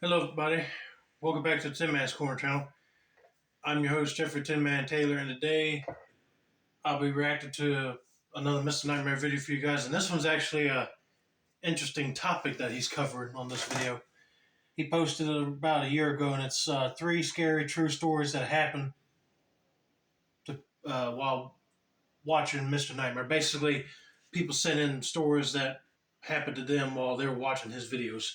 Hello, everybody. Welcome back to the Tin Man's Corner channel. I'm your host, Jeffrey Tin Man Taylor, and today I'll be reacting to another Mr. Nightmare video for you guys. And this one's actually a interesting topic that he's covering on this video. He posted it about a year ago, and it's three scary true stories that happened while watching Mr. Nightmare. Basically, people sent in stories that happened to them while they were watching his videos,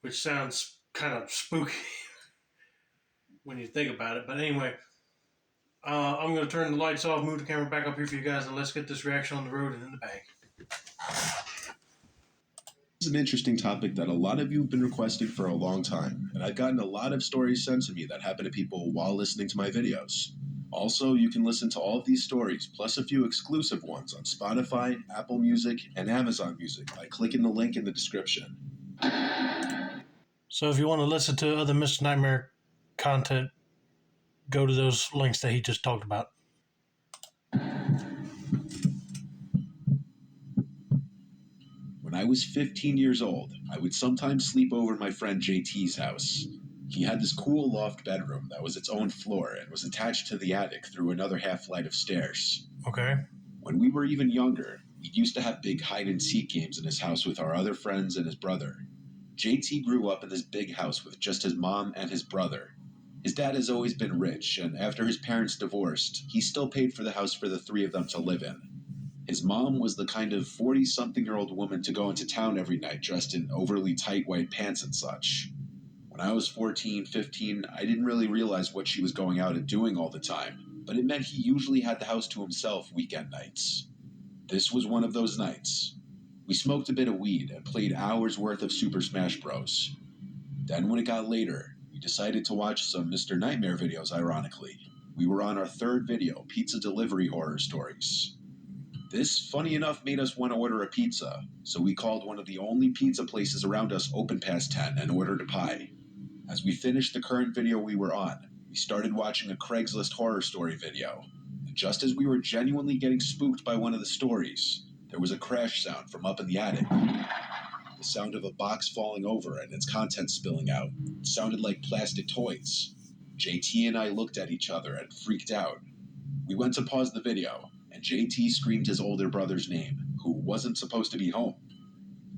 which sounds kind of spooky when you think about it. But anyway, I'm going to turn the lights off, move the camera back up here for you guys, and let's get this reaction on the road and in the bag. This is an interesting topic that a lot of you have been requesting for a long time, and I've gotten a lot of stories sent to me that happen to people while listening to my videos. Also, you can listen to all of these stories, plus a few exclusive ones on Spotify, Apple Music, and Amazon Music by clicking the link in the description. So if you want to listen to other Mr. Nightmare content, go to those links that he just talked about. When I was 15 years old, I would sometimes sleep over at my friend JT's house. He had this cool loft bedroom that was its own floor and was attached to the attic through another half flight of stairs. Okay. When we were even younger, we used to have big hide-and-seek games in his house with our other friends and his brother. JT grew up in this big house with just his mom and his brother. His dad has always been rich, and after his parents divorced, he still paid for the house for the three of them to live in. His mom was the kind of 40-something-year-old woman to go into town every night dressed in overly tight white pants and such. When I was 14, 15, I didn't really realize what she was going out and doing all the time, but it meant he usually had the house to himself weekend nights. This was one of those nights. We smoked a bit of weed and played hours worth of Super Smash Bros. Then when it got later, we decided to watch some Mr. Nightmare videos, ironically. We were on our third video, Pizza Delivery Horror Stories. This, funny enough, made us want to order a pizza, so we called one of the only pizza places around us open past 10 and ordered a pie. As we finished the current video we were on, we started watching a Craigslist horror story video. And just as we were genuinely getting spooked by one of the stories, there was a crash sound from up in the attic. The sound of a box falling over and its contents spilling out. It sounded like plastic toys. JT and I looked at each other and freaked out. We went to pause the video, and JT screamed his older brother's name, who wasn't supposed to be home.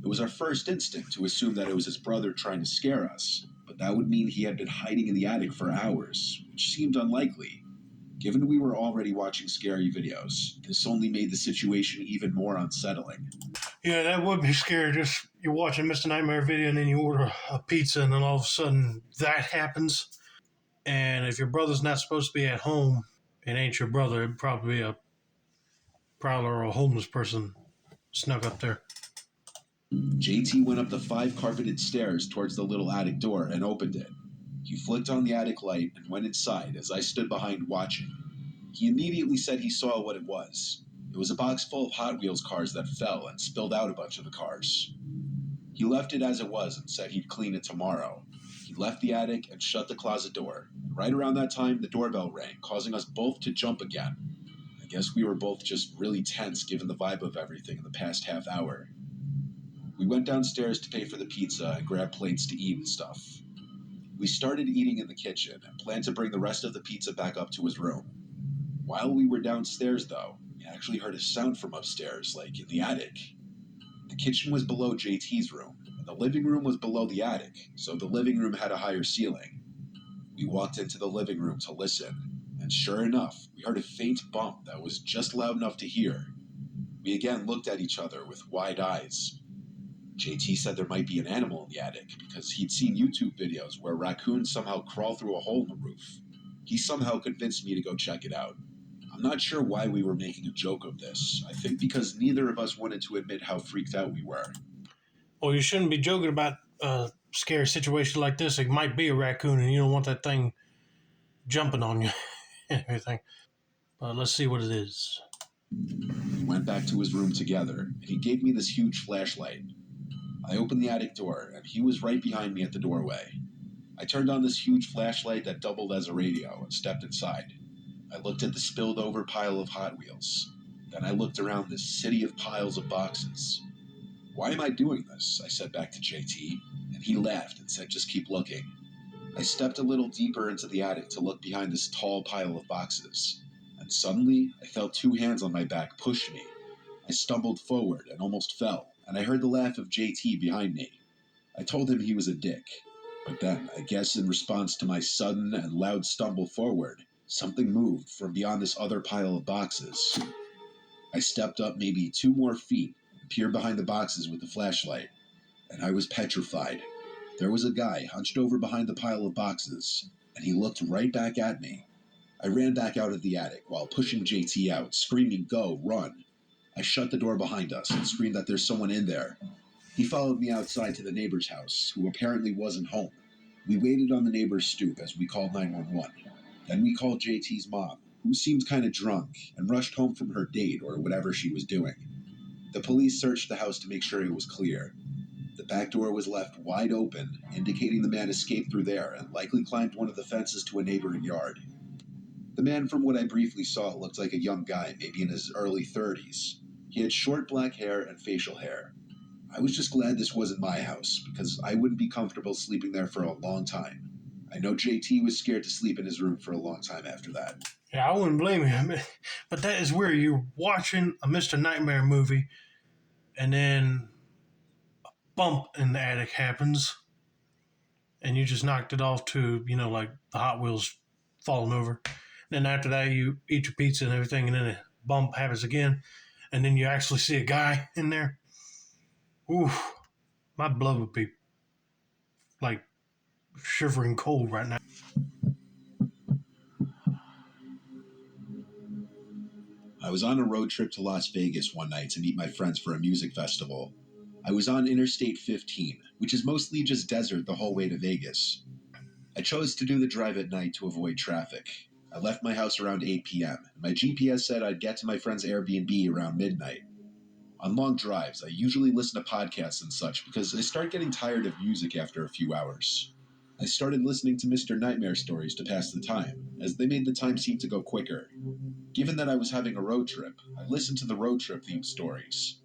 It was our first instinct to assume that it was his brother trying to scare us, but that would mean he had been hiding in the attic for hours, which seemed unlikely. Given we were already watching scary videos, this only made the situation even more unsettling. Yeah, that would be scary. Just you're watching Mr. Nightmare video and then you order a pizza and then all of a sudden that happens. And if your brother's not supposed to be at home, it ain't your brother. It'd probably be a prowler or a homeless person snuck up there. JT went up the 5 carpeted stairs towards the little attic door and opened it. He flicked on the attic light and went inside as I stood behind watching. He immediately said he saw what it was. It was a box full of Hot Wheels cars that fell and spilled out a bunch of the cars. He left it as it was and said he'd clean it tomorrow. He left the attic and shut the closet door. Right around that time, the doorbell rang, causing us both to jump again. I guess we were both just really tense given the vibe of everything in the past half hour. We went downstairs to pay for the pizza and grab plates to eat and stuff. We started eating in the kitchen and planned to bring the rest of the pizza back up to his room. While we were downstairs, though, we actually heard a sound from upstairs, like in the attic. The kitchen was below JT's room, and the living room was below the attic, so the living room had a higher ceiling. We walked into the living room to listen, and sure enough, we heard a faint bump that was just loud enough to hear. We again looked at each other with wide eyes. JT said there might be an animal in the attic because he'd seen YouTube videos where raccoons somehow crawl through a hole in the roof. He somehow convinced me to go check it out. I'm not sure why we were making a joke of this. I think because neither of us wanted to admit how freaked out we were. Well, you shouldn't be joking about a scary situation like this. It might be a raccoon and you don't want that thing jumping on you and everything. But let's see what it is. We went back to his room together, and he gave me this huge flashlight. I opened the attic door, and he was right behind me at the doorway. I turned on this huge flashlight that doubled as a radio and stepped inside. I looked at the spilled over pile of Hot Wheels. Then I looked around this city of piles of boxes. "Why am I doing this?" I said back to JT, and he laughed and said, "Just keep looking." I stepped a little deeper into the attic to look behind this tall pile of boxes, and suddenly I felt two hands on my back push me. I stumbled forward and almost fell, and I heard the laugh of JT behind me. I told him he was a dick, but then, I guess in response to my sudden and loud stumble forward, something moved from beyond this other pile of boxes. I stepped up maybe 2 more feet and peered behind the boxes with the flashlight, and I was petrified. There was a guy hunched over behind the pile of boxes, and he looked right back at me. I ran back out of the attic while pushing JT out, screaming, "Go, run!" I shut the door behind us and screamed that there's someone in there. He followed me outside to the neighbor's house, who apparently wasn't home. We waited on the neighbor's stoop as we called 911. Then we called JT's mom, who seemed kind of drunk, and rushed home from her date or whatever she was doing. The police searched the house to make sure it was clear. The back door was left wide open, indicating the man escaped through there and likely climbed one of the fences to a neighboring yard. The man, from what I briefly saw, looked like a young guy, maybe in his early 30s. He had short black hair and facial hair. I was just glad this wasn't my house, because I wouldn't be comfortable sleeping there for a long time. I know JT was scared to sleep in his room for a long time after that. Yeah, I wouldn't blame him. But that is where you're watching a Mr. Nightmare movie, and then a bump in the attic happens, and you just knocked it off to, like the Hot Wheels falling over. Then after that, you eat your pizza and everything, and then a bump happens again, and then you actually see a guy in there. Ooh, my blood would be like shivering cold right now. I was on a road trip to Las Vegas one night to meet my friends for a music festival. I was on Interstate 15, which is mostly just desert the whole way to Vegas. I chose to do the drive at night to avoid traffic. I left my house around 8 p.m., and my GPS said I'd get to my friend's Airbnb around midnight. On long drives, I usually listen to podcasts and such because I start getting tired of music after a few hours. I started listening to Mr. Nightmare stories to pass the time, as they made the time seem to go quicker. Given that I was having a road trip, I listened to the road trip themed stories.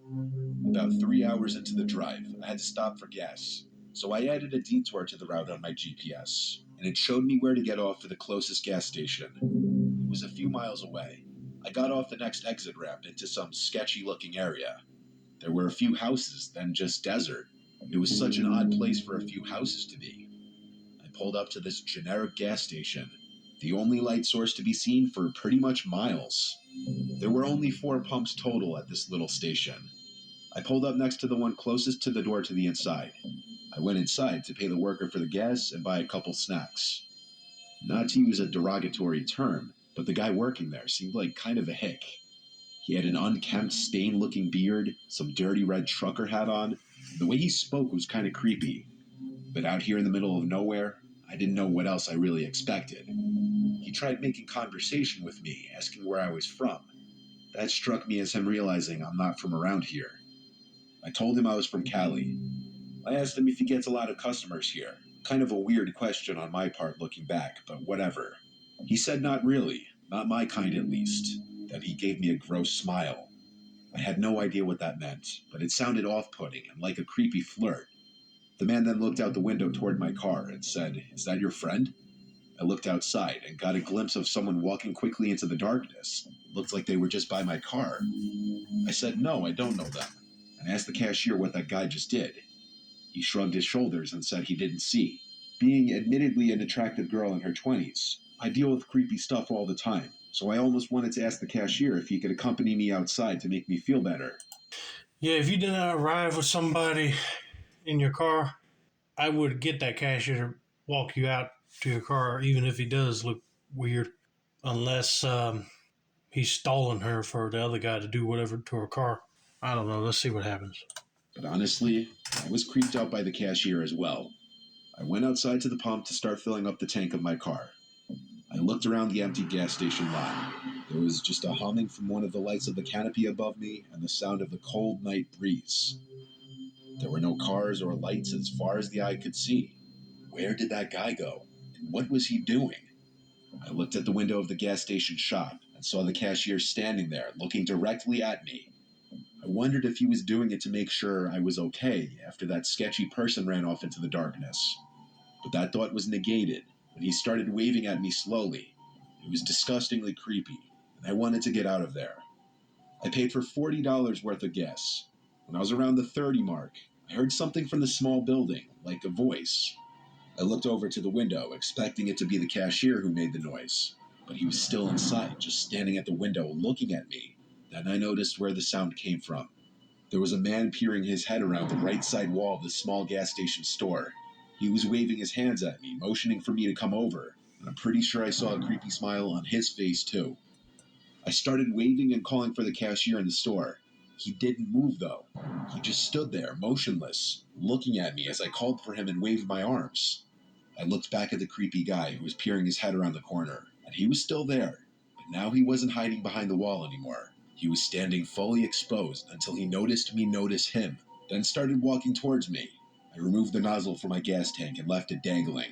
About 3 hours into the drive, I had to stop for gas, so I added a detour to the route on my GPS, and it showed me where to get off for the closest gas station. It was a few miles away. I got off the next exit ramp into some sketchy looking area. There were a few houses, then just desert. It was such an odd place for a few houses to be. I pulled up to this generic gas station, the only light source to be seen for pretty much miles. There were only 4 pumps total at this little station. I pulled up next to the one closest to the door to the inside. I went inside to pay the worker for the gas and buy a couple snacks. Not to use a derogatory term, but the guy working there seemed like kind of a hick. He had an unkempt, stained-looking beard, some dirty red trucker hat on. The way he spoke was kind of creepy. But out here in the middle of nowhere, I didn't know what else I really expected. He tried making conversation with me, asking where I was from. That struck me as him realizing I'm not from around here. I told him I was from Cali. I asked him if he gets a lot of customers here. Kind of a weird question on my part looking back, but whatever. He said not really, not my kind at least. Then he gave me a gross smile. I had no idea what that meant, but it sounded off-putting and like a creepy flirt. The man then looked out the window toward my car and said, "Is that your friend?" I looked outside and got a glimpse of someone walking quickly into the darkness. It looked like they were just by my car. I said, "No, I don't know them," and asked the cashier what that guy just did. He shrugged his shoulders and said he didn't see. Being admittedly an attractive girl in her 20s, I deal with creepy stuff all the time, so I almost wanted to ask the cashier if he could accompany me outside to make me feel better. Yeah, if you did not arrive with somebody in your car, I would get that cashier to walk you out to your car, even if he does look weird, unless he's stalling her for the other guy to do whatever to her car. I don't know. Let's see what happens. But honestly, I was creeped out by the cashier as well. I went outside to the pump to start filling up the tank of my car. I looked around the empty gas station lot. There was just a humming from one of the lights of the canopy above me and the sound of the cold night breeze. There were no cars or lights as far as the eye could see. Where did that guy go? And what was he doing? I looked at the window of the gas station shop and saw the cashier standing there, looking directly at me. I wondered if he was doing it to make sure I was okay after that sketchy person ran off into the darkness. But that thought was negated when he started waving at me slowly. It was disgustingly creepy, and I wanted to get out of there. I paid for $40 worth of gas. When I was around the 30 mark, I heard something from the small building, like a voice. I looked over to the window, expecting it to be the cashier who made the noise, but he was still inside, just standing at the window looking at me. Then I noticed where the sound came from. There was a man peering his head around the right side wall of the small gas station store. He was waving his hands at me, motioning for me to come over, and I'm pretty sure I saw a creepy smile on his face too. I started waving and calling for the cashier in the store. He didn't move though. He just stood there, motionless, looking at me as I called for him and waved my arms. I looked back at the creepy guy who was peering his head around the corner, and he was still there, but now he wasn't hiding behind the wall anymore. He was standing fully exposed until he noticed me notice him, then started walking towards me. I removed the nozzle from my gas tank and left it dangling.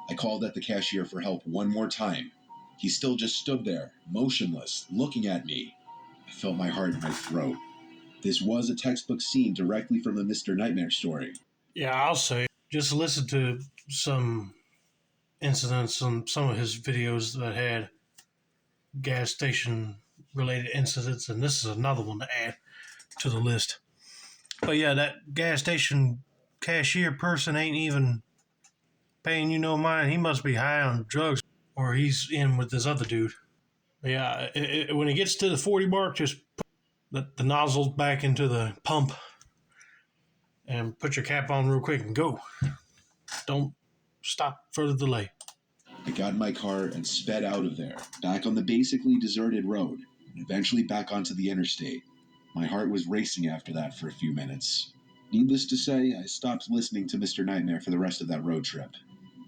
I called at the cashier for help one more time. He still just stood there, motionless, looking at me. I felt my heart in my throat. This was a textbook scene directly from a Mr. Nightmare story. Yeah, I'll say. Just listen to some incidents on some of his videos that had gas station related incidents, and this is another one to add to the list. But yeah, that gas station cashier person ain't even paying you no mind. He must be high on drugs, or he's in with this other dude. But yeah, when it gets to the 40 mark, just put the nozzles back into the pump and put your cap on real quick and go. Don't stop further delay. I got in my car and sped out of there, back on the basically deserted road, and eventually back onto the interstate. My heart was racing after that for a few minutes. Needless to say, I stopped listening to Mr. Nightmare for the rest of that road trip.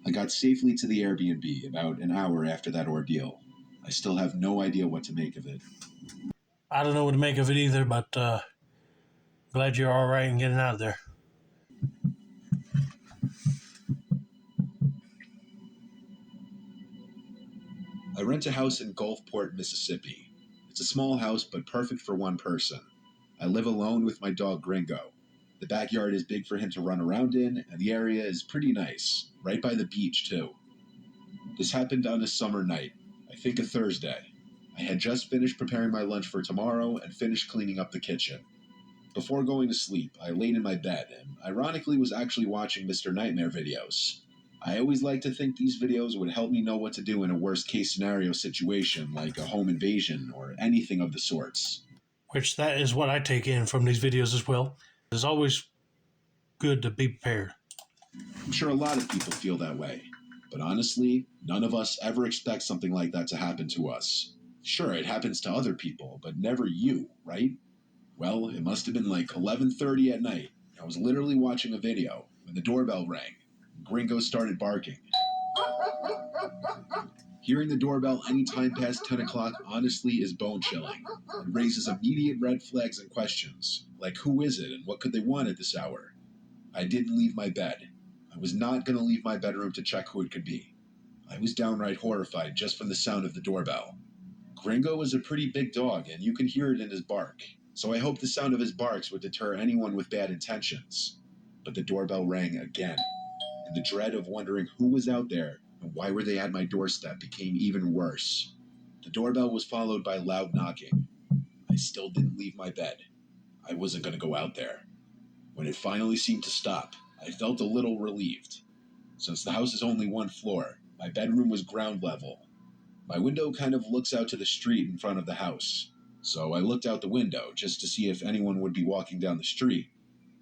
I got safely to the Airbnb about an hour after that ordeal. I still have no idea what to make of it. I don't know what to make of it either, but glad you're all right and getting out of there. I rent a house in Gulfport, Mississippi. It's a small house, but perfect for one person. I live alone with my dog Gringo. The backyard is big for him to run around in, and the area is pretty nice, right by the beach, too. This happened on a summer night, I think a Thursday. I had just finished preparing my lunch for tomorrow and finished cleaning up the kitchen. Before going to sleep, I laid in my bed and ironically was actually watching Mr. Nightmare videos. I always like to think these videos would help me know what to do in a worst case scenario situation like a home invasion or anything of the sorts. Which that is what I take in from these videos as well. It's always good to be prepared. I'm sure a lot of people feel that way, but honestly, none of us ever expect something like that to happen to us. Sure, it happens to other people, but never you, right? Well, it must have been like 11:30 at night. I was literally watching a video when the doorbell rang. Gringo started barking. Hearing the doorbell any time past 10 o'clock honestly is bone-chilling. It raises immediate red flags and questions, like who is it and what could they want at this hour? I didn't leave my bed. I was not going to leave my bedroom to check who it could be. I was downright horrified just from the sound of the doorbell. Gringo is a pretty big dog, and you can hear it in his bark, so I hoped the sound of his barks would deter anyone with bad intentions. But the doorbell rang again, and the dread of wondering who was out there and why were they at my doorstep became even worse. The doorbell was followed by loud knocking. I still didn't leave my bed. I wasn't going to go out there. When it finally seemed to stop, I felt a little relieved. Since the house is only one floor, my bedroom was ground level. My window kind of looks out to the street in front of the house, so I looked out the window just to see if anyone would be walking down the street.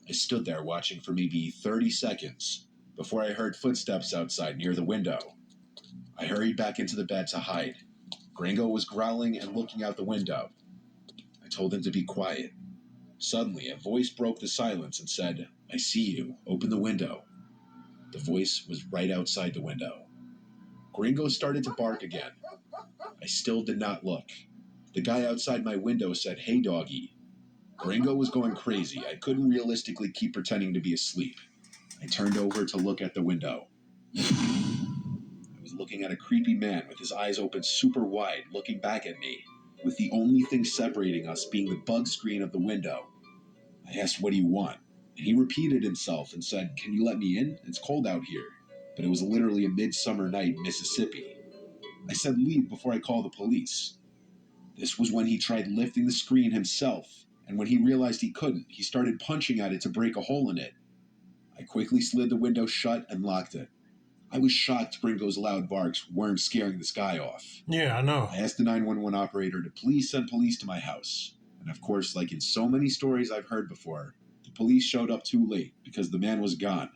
I stood there watching for maybe 30 seconds before I heard footsteps outside near the window. I hurried back into the bed to hide. Gringo was growling and looking out the window. I told him to be quiet. Suddenly, a voice broke the silence and said, "I see you. Open the window." The voice was right outside the window. Gringo started to bark again. I still did not look. The guy outside my window said, "Hey, doggy." Gringo was going crazy. I couldn't realistically keep pretending to be asleep. I turned over to look at the window. I was looking at a creepy man with his eyes open super wide, looking back at me, with the only thing separating us being the bug screen of the window. I asked, "What do you want?" And he repeated himself and said, "Can you let me in? It's cold out here." But it was literally a midsummer night in Mississippi. I said, "Leave before I call the police." This was when he tried lifting the screen himself, and when he realized he couldn't, he started punching at it to break a hole in it. I quickly slid the window shut and locked it. I was shocked Ringo's loud barks weren't scaring this guy off. Yeah, I know. I asked the 911 operator to please send police to my house. And of course, like in so many stories I've heard before, the police showed up too late because the man was gone.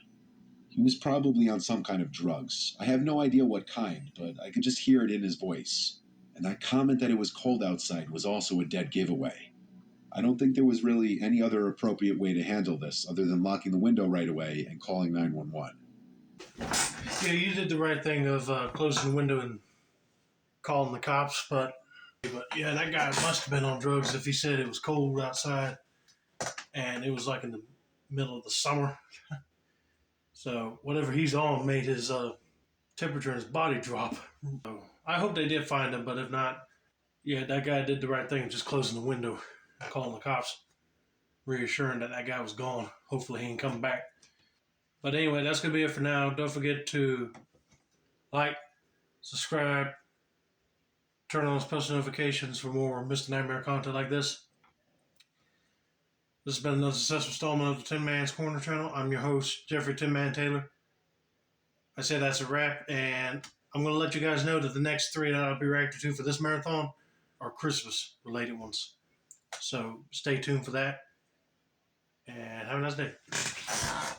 He was probably on some kind of drugs. I have no idea what kind, but I could just hear it in his voice. And that comment that it was cold outside was also a dead giveaway. I don't think there was really any other appropriate way to handle this other than locking the window right away and calling 911. Yeah, you did the right thing of closing the window and calling the cops, but yeah, that guy must have been on drugs if he said it was cold outside and it was like in the middle of the summer. So whatever he's on made his temperature in his body drop. So I hope they did find him, but if not, yeah, that guy did the right thing, just closing the window and calling the cops, reassuring that that guy was gone. Hopefully he ain't coming back. But anyway, that's going to be it for now. Don't forget to like, subscribe, turn on those post notifications for more Mr. Nightmare content like this. This has been another successful installment of the Tin Man's Corner channel. I'm your host, Jeffrey Tin Man Taylor. I say that's a wrap, and I'm going to let you guys know that the next 3 that I'll be reacting to for this marathon are Christmas-related ones. So stay tuned for that, and have a nice day.